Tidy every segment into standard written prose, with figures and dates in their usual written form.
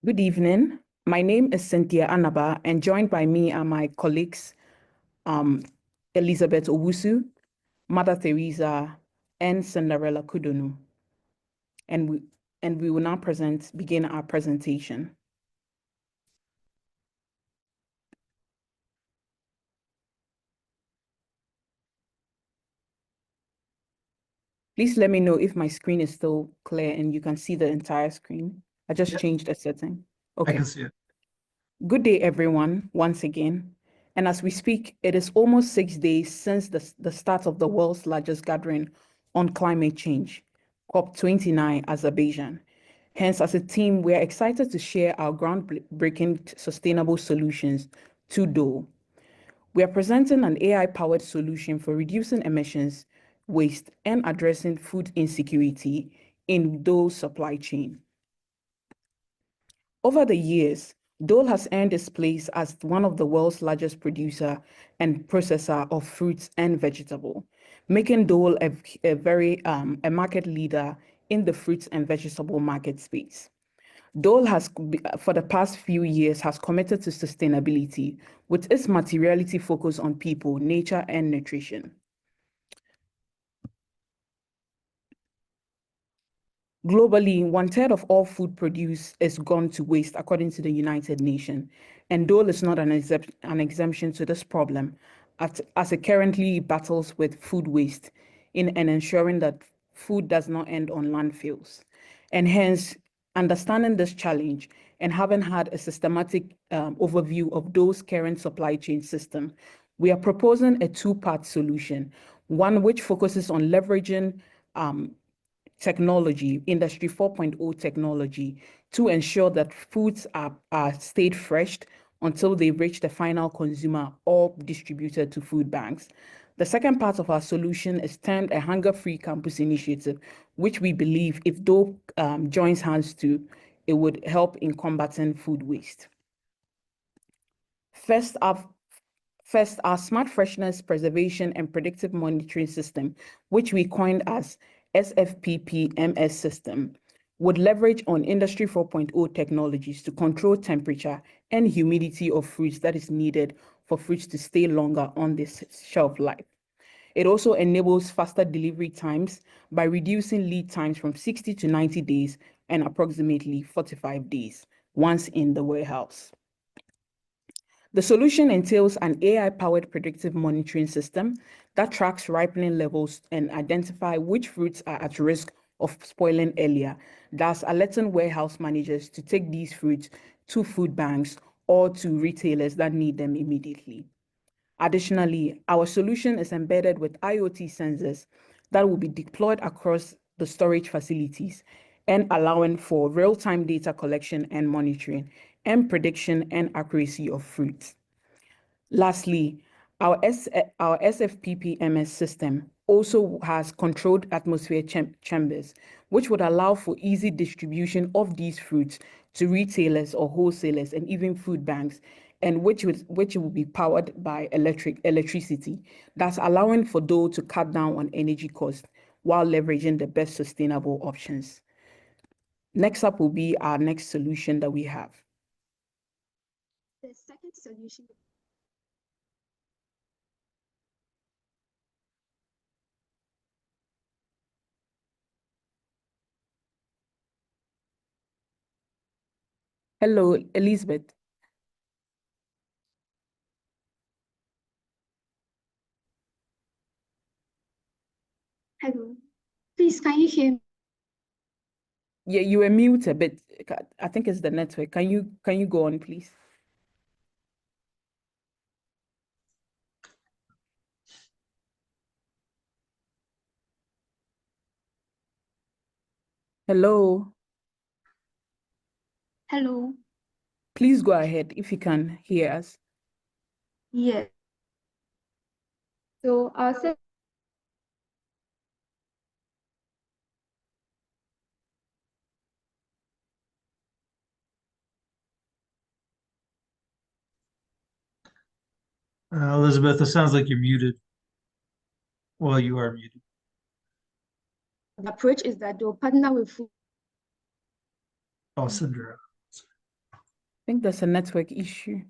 Good evening. My name is Cynthia Anaba, and joined by me are my colleagues, um, Elizabeth Owusu, Mother Teresa, and Cinderella Kudonu. And we will now begin our presentation. Please let me know if my screen is still clear and you can see the entire screen. I just changed the setting. I can see it. Good day, everyone, once again. And as we speak, it is almost 6 days since the start of the world's largest gathering on climate change, COP29 Azerbaijan. Hence, as a team, we are excited to share our groundbreaking sustainable solutions to Dole. We are presenting an AI-powered solution for reducing emissions, waste, and addressing food insecurity in Dole's supply chain. Over the years, Dole has earned its place as one of the world's largest producer and processor of fruits and vegetable, making Dole a market leader in the fruits and vegetable market space. Dole has, for the past few years, has committed to sustainability with its materiality focus on people, nature, and nutrition. Globally, 1/3 of all food produce is gone to waste, according to the United Nations. And Dole is not an exemption to this problem, as it currently battles with food waste and ensuring that food does not end on landfills. And hence, understanding this challenge and having had a systematic overview of Dole's current supply chain system, we are proposing a two-part solution, one which focuses on leveraging technology, Industry 4.0 technology, to ensure that foods are stayed fresh until they reach the final consumer or distributed to food banks. The second part of our solution is termed a hunger-free campus initiative, which we believe if Dole joins hands to, it would help in combating food waste. First, our smart freshness preservation and predictive monitoring system, which we coined as SFPP-MS system, would leverage on Industry 4.0 technologies to control temperature and humidity of fruits that is needed for fruits to stay longer on this shelf life. It also enables faster delivery times by reducing lead times from 60 to 90 days and approximately 45 days once in the warehouse. The solution entails an AI-powered predictive monitoring system that tracks ripening levels and identify which fruits are at risk of spoiling earlier, thus alerting warehouse managers to take these fruits to food banks or to retailers that need them immediately. Additionally, our solution is embedded with IoT sensors that will be deployed across the storage facilities and allowing for real-time data collection and monitoring and prediction and accuracy of fruits. Lastly, our SFPP-MS system also has controlled atmosphere chambers, which would allow for easy distribution of these fruits to retailers or wholesalers and even food banks, and which will be powered by electricity, thus allowing for Dole to cut down on energy costs while leveraging the best sustainable options. Next up will be our next solution that we have. The second solution. Hello, Elizabeth. Hello. Please, can you hear me? Yeah, you were muted, but I think it's the network. Can you go on, please? Hello. Hello. Please go ahead if you can hear us. Yes. So Elizabeth, it sounds like you're muted. Well, you are muted. the approach is that they'll partner with food. Oh, Cinderella. think there's a network issue.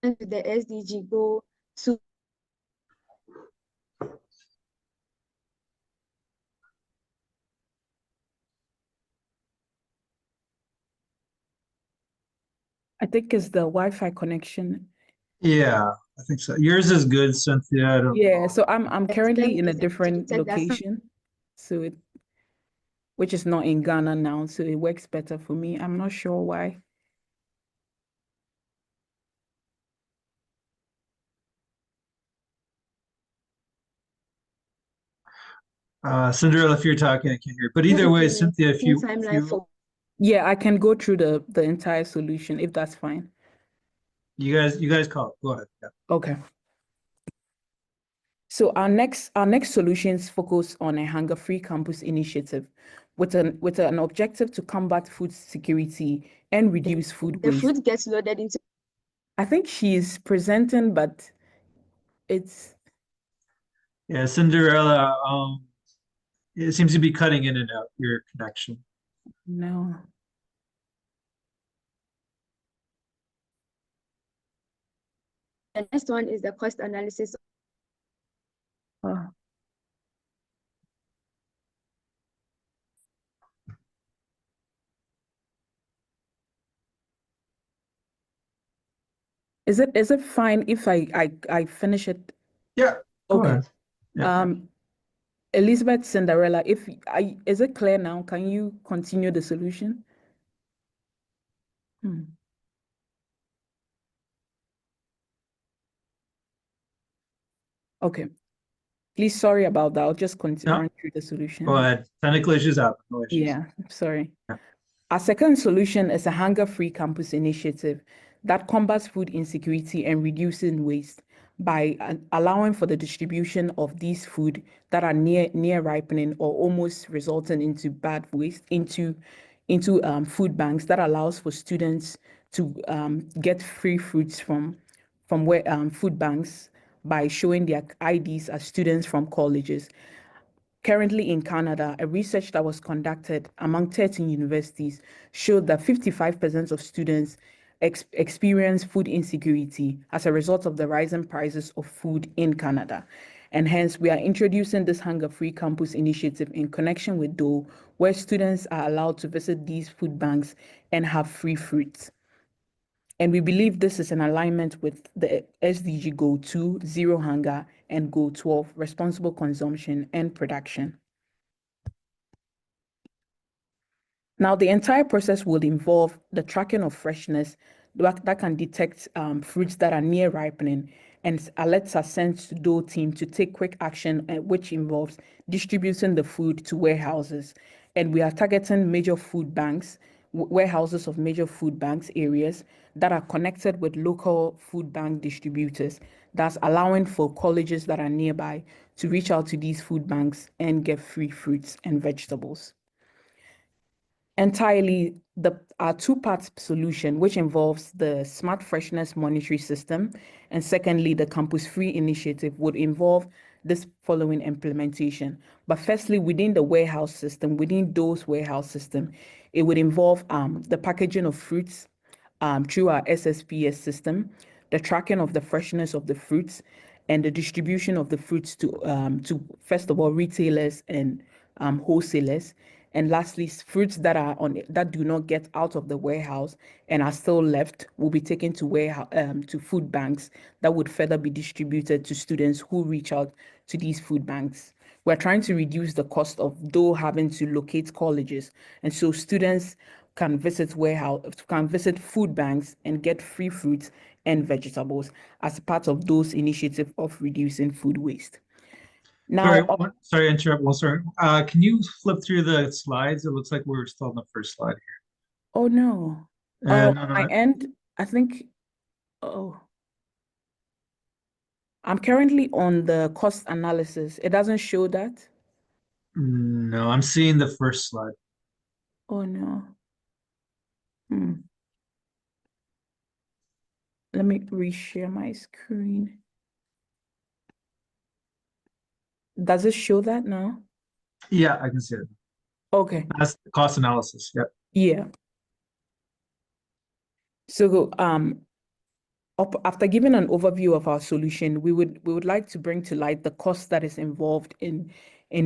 And the SDG goal to I think it's the Wi-Fi connection. Yeah, I think so. Yours is good, Cynthia. I don't Yeah, know. so I'm currently in a 10% different indicated that some location, so which is not in Ghana now, so it works better for me. I'm not sure why. Cinderella, if you're talking, I can't hear. But either way, Cynthia, if you timeline for Yeah, I can go through the entire solution if that's fine. you guys call it. Go ahead. Yeah. Okay. So our next solutions focus on a hunger-free campus initiative with an objective to combat food security and reduce food the waste. food gets loaded into I think she's presenting, but it's Yeah, Cinderella, it seems to be cutting in and out your connection. no. the next one is the cost analysis. Uh, is it fine if I finish it? Yeah, go Okay. ahead. Yeah. Elizabeth Cinderella, is it clear now? Can you continue the solution? Hmm. Okay. Please, sorry about that. I'll just No, run through the go solution. ahead. Technical issues happen. No issues. Yeah, sorry. Yeah. Our second solution is a hunger-free campus initiative that combats food insecurity and reducing waste by allowing for the distribution of these food that are near ripening or almost resulting into bad waste into food banks that allows for students to get free fruits from where food banks by showing their IDs as students from colleges. Currently in Canada, a research that was conducted among 13 universities showed that 55% of students experience food insecurity as a result of the rising prices of food in Canada. And hence, we are introducing this Hunger Free Campus initiative in connection with DOE, where students are allowed to visit these food banks and have free fruits. And we believe this is in alignment with the SDG Goal 2, Zero Hunger, and Goal 12, Responsible Consumption and Production. Now, the entire process will involve the tracking of freshness that can detect fruits that are near ripening, and alerts are sent to DOE team to take quick action, which involves distributing the food to warehouses. And we are targeting major food banks, warehouses of major food banks areas that are connected with local food bank distributors. That's allowing for colleges that are nearby to reach out to these food banks and get free fruits and vegetables. Entirely our two-part solution, which involves the smart freshness monitoring system, and secondly, the Campus Free initiative would involve this following implementation. But firstly, within the warehouse system, within those warehouse system, it would involve the packaging of fruits through our SSPS system, the tracking of the freshness of the fruits, and the distribution of the fruits to first of all retailers and wholesalers, and lastly, fruits that are on that do not get out of the warehouse and are still left will be taken to warehouse to food banks that would further be distributed to students who reach out to these food banks. We're trying to reduce the cost of though having to locate colleges, and so students can visit food banks and get free fruits and vegetables as part of those initiatives of reducing food waste. Sorry, Now, sorry to interrupt. Well, sorry. Can you flip through the slides? It looks like we're still on the first slide oh no. here. No, My no. end, I think, oh, I'm currently on the cost analysis. It doesn't show that. No, I'm seeing the first slide. Oh no. Hmm. Let me reshare my screen. Does it show that now? Yeah, I can see it. Okay. That's the cost analysis. Yep. Yeah. So after giving an overview of our solution, we would like to bring to light the cost that is involved in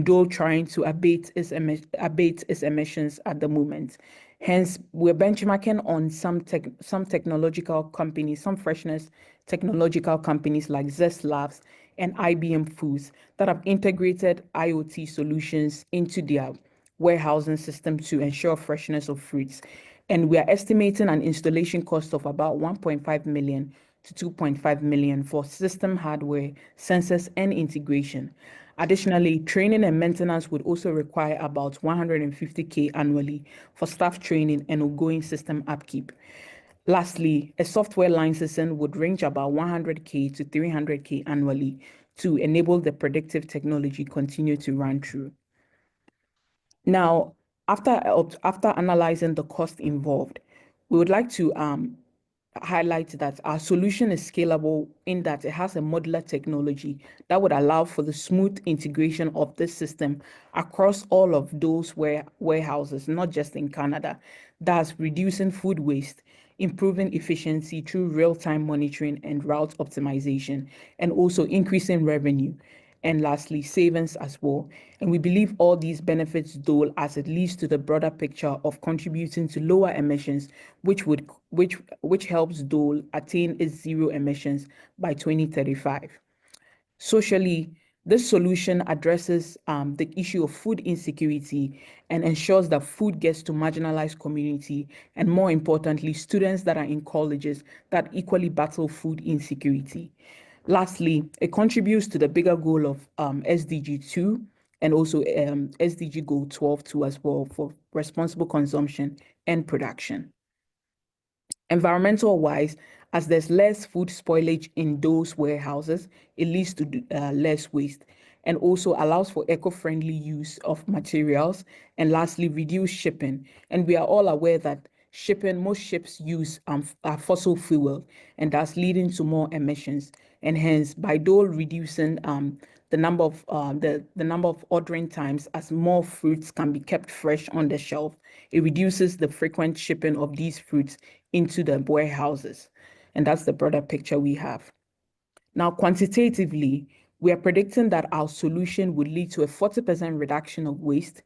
Dole trying to abate its emissions at the moment. Hence, we're benchmarking on some technological companies, some freshness technological companies like Zest Labs and IBM Foods that have integrated IoT solutions into their warehousing system to ensure freshness of fruits. And we are estimating an installation cost of about 1.5 million to 2.5 million for system hardware, sensors, and integration. Additionally, training and maintenance would also require about 150K annually for staff training and ongoing system upkeep. Lastly, a software licensing would range about 100K to 300K annually to enable the predictive technology continue to run through. Now, after analyzing the cost involved, we would like to highlight that our solution is scalable in that it has a modular technology that would allow for the smooth integration of this system across all of those warehouses, not just in Canada, thus reducing food waste, improving efficiency through real-time monitoring and route optimization, and also increasing revenue. And lastly, savings as well. And we believe all these benefits Dole as it leads to the broader picture of contributing to lower emissions, which helps Dole attain its zero emissions by 2035. Socially, this solution addresses the issue of food insecurity and ensures that food gets to marginalized community and, more importantly, students that are in colleges that equally battle food insecurity. Lastly, it contributes to the bigger goal of SDG 2 and also SDG Goal 12 too as well for responsible consumption and production. Environmental wise, as there's less food spoilage in those warehouses, it leads to less waste and also allows for eco-friendly use of materials. And lastly, reduce shipping. And we are all aware that most ships use fossil fuel, and that's leading to more emissions. And hence, by Dole reducing the number of ordering times as more fruits can be kept fresh on the shelf, it reduces the frequent shipping of these fruits into the warehouses. And that's the broader picture we have. Now, quantitatively, we are predicting that our solution would lead to a 40% reduction of waste,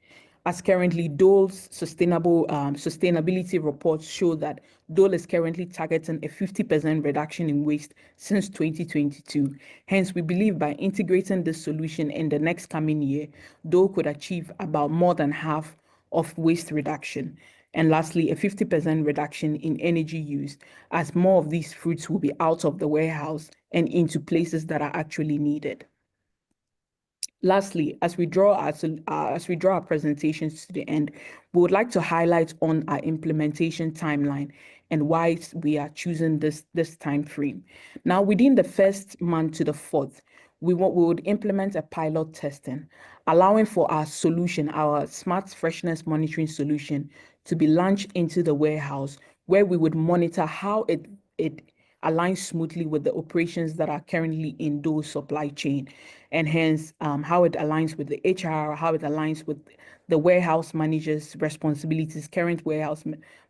as currently Dole's sustainability reports show that Dole is currently targeting a 50% reduction in waste since 2022. Hence, we believe by integrating this solution in the next coming year, Dole could achieve about more than half of waste reduction. And lastly, a 50% reduction in energy use, as more of these fruits will be out of the warehouse and into places that are actually needed. Lastly, as we draw our presentations to the end, we would like to highlight on our implementation timeline and why we are choosing this time frame. Now, within the first month to the fourth, we would implement a pilot testing, allowing for our solution, our smart freshness monitoring solution, to be launched into the warehouse, where we would monitor how it aligns smoothly with the operations that are currently in those supply chain, and hence how it aligns with the HR, how it aligns with the warehouse manager's responsibilities, current warehouse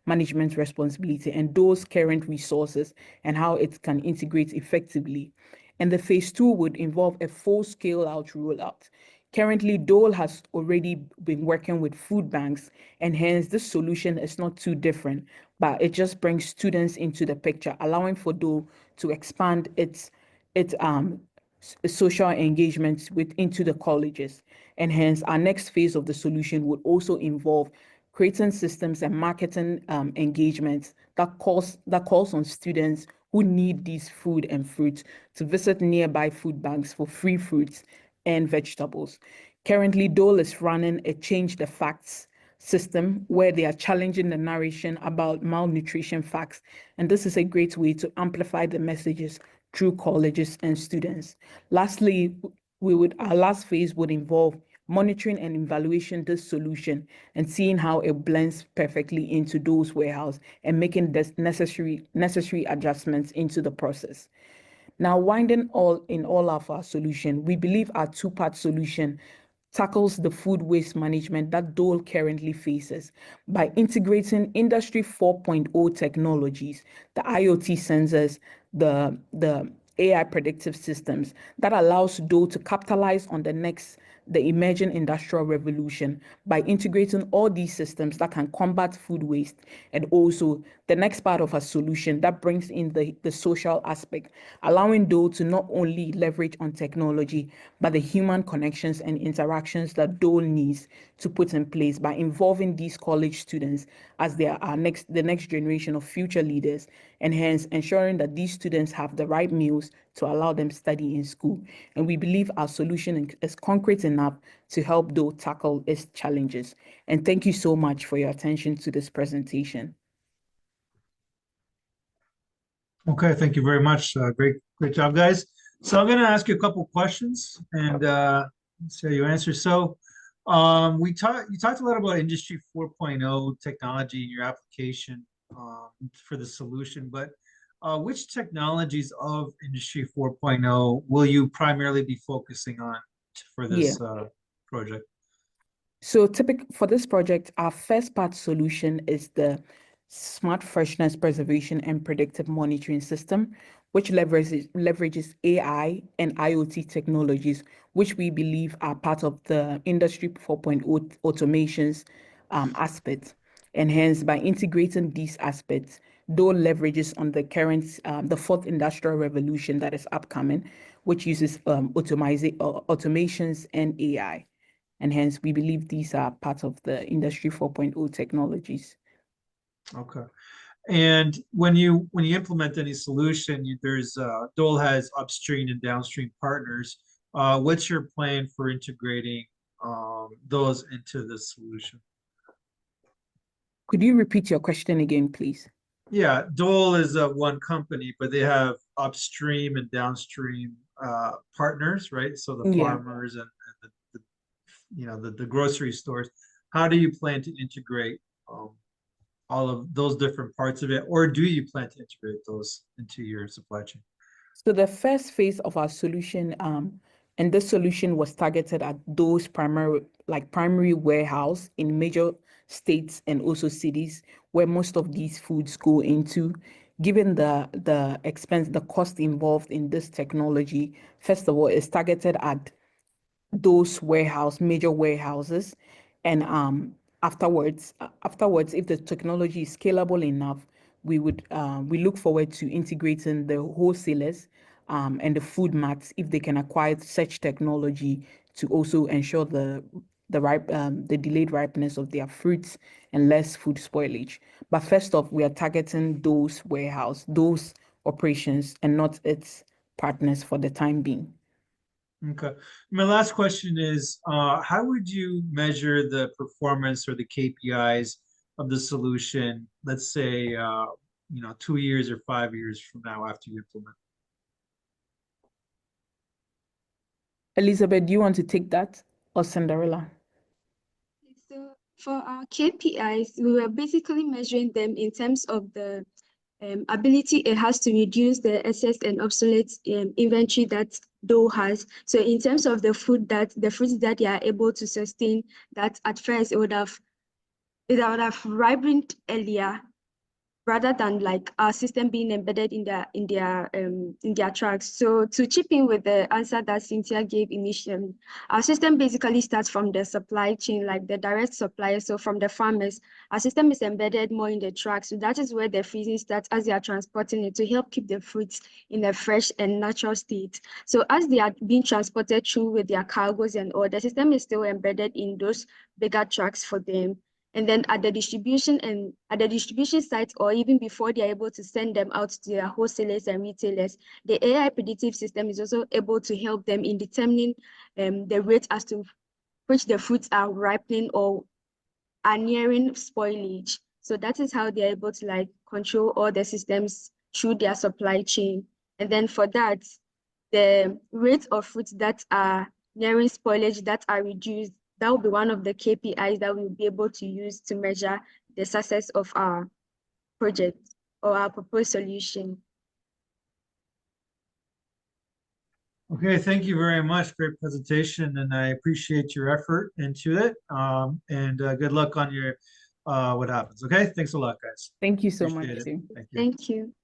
management responsibility, and those current resources, and how it can integrate effectively. And the phase 2 would involve a full scale out rollout. Currently, Dole has already been working with food banks, and hence this solution is not too different, but it just brings students into the picture, allowing for Dole to expand its social engagements into the colleges. And hence, our next phase of the solution would also involve creating systems and marketing engagements that calls on students who need these food and fruits to visit nearby food banks for free fruits and vegetables. Currently, Dole is running a Change the Facts system where they are challenging the narration about malnutrition facts. And this is a great way to amplify the messages through colleges and students. Lastly, our last phase would involve monitoring and evaluation this solution and seeing how it blends perfectly into those warehouse and making necessary adjustments into the process. Now, winding all of our solution, we believe our two-part solution tackles the food waste management that Dole currently faces by integrating Industry 4.0 technologies, the IoT sensors, the AI predictive systems that allows Dole to capitalize on the emerging industrial revolution by integrating all these systems that can combat food waste, and also the next part of a solution that brings in the social aspect, allowing Dole to not only leverage on technology, but the human connections and interactions that Dole needs to put in place by involving these college students as they are the next generation of future leaders, and hence ensuring that these students have the right meals to allow them study in school. And we believe our solution is concrete enough to help Dole tackle its challenges. And thank you so much for your attention to this presentation. Okay, thank you very much. Great job, guys. So I'm going to ask you a couple questions and let's see how you answer. So you talked a lot about Industry 4.0 technology in your application for the solution, but which technologies of Industry 4.0 will you primarily be focusing on for this project? So for this project, our first part solution is the Smart Freshness Preservation and Predictive Monitoring System, which leverages AI and IoT technologies, which we believe are part of the Industry 4.0 automations aspect. And hence, by integrating these aspects, Dole leverages on the current, the fourth industrial revolution that is upcoming, which uses automations and AI. And hence, we believe these are part of the Industry 4.0 technologies. Okay. And when you implement any solution, there's Dole has upstream and downstream partners. What's your plan for integrating those into the solution? Could you repeat your question again, please? Yeah, Dole is one company, but they have upstream and downstream partners, right? So the farmers and the grocery stores. How do you plan to integrate all of those different parts of it, or do you plan to integrate those into your supply chain? So the first phase of our solution, and this solution was targeted at those primary warehouse in major states and also cities where most of these foods go into. Given the expense, the cost involved in this technology, first of all, it's targeted at those major warehouses, and afterwards, if the technology is scalable enough, we look forward to integrating the wholesalers and the food mats if they can acquire such technology to also ensure the delayed ripeness of their fruits and less food spoilage. But first off, we are targeting those operations, and not its partners for the time being. Okay. My last question is, how would you measure the performance or the KPIs of the solution, let's say, 2 years or 5 years from now after you implement? Elizabeth, do you want to take that, or Cinderella? So for our KPIs, we were basically measuring them in terms of the ability it has to reduce the excess and obsolete inventory that Dole has. So in terms of the fruits that they are able to sustain, that at first it would have ripened earlier, rather than like our system being embedded in their tracks. So to chip in with the answer that Cynthia gave initially, our system basically starts from the supply chain, like the direct supplier. So from the farmers, our system is embedded more in the tracks. So that is where the freezing starts as they are transporting it to help keep the fruits in a fresh and natural state. So as they are being transported through with their cargoes and all, the system is still embedded in those bigger trucks for them. And then at the distribution site, or even before they're able to send them out to their wholesalers and retailers, the AI predictive system is also able to help them in determining the rate as to which the fruits are ripening or are nearing spoilage. So that is how they're able to like control all the systems through their supply chain. And then for that, the rate of fruits that are nearing spoilage that are reduced, that will be one of the KPIs that we'll be able to use to measure the success of our project or our proposed solution. Okay, thank you very much. Great presentation, and I appreciate your effort into it. And good luck on your what happens. Okay, thanks a lot, guys. Thank you so much, Appreciate it. too. Thank you. Thank you.